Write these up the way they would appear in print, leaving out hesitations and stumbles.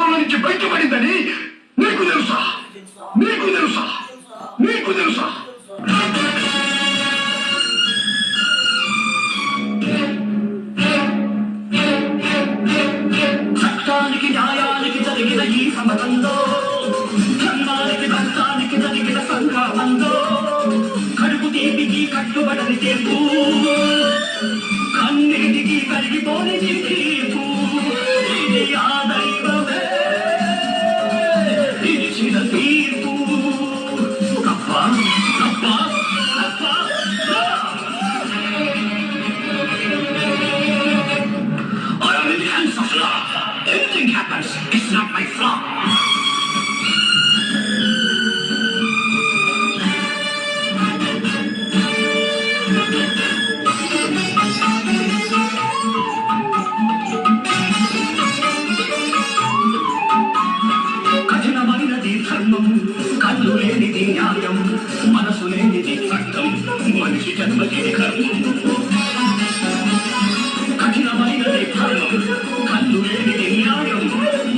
లోకంలో నుంచి బయటపడిందని నీకు తెలుసా? నీకు తెలుసా? నీకు తెలుసా? చట్టానికి న్యాయానికి జరిగిన ఈ సమతంలో, ధర్మానికి ధర్మానికి జరిగిన సంగ్రామంలో కడుపు తీపికి కట్టుబడని తీర్పు, కన్నీటికి కరిగిపోని తీర్పు, ఇది ఆ దైవమే ఇచ్చిన తీర్పు. తప్ప తప్ప తప్ప. I am in the hands of law. Anything happens, it's not my fault. కఠినమైనది ధర్మం, కళ్ళు లేనిది న్యాయం, మనసు లేనిది చట్టం, మనిషి జన్మకి కర్మం. కఠినమైనది ధర్మం, కళ్ళు లేనిది న్యాయం,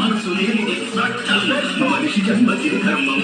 మనసు లేనిది చట్టం, మనిషి జన్మకి కర్మం.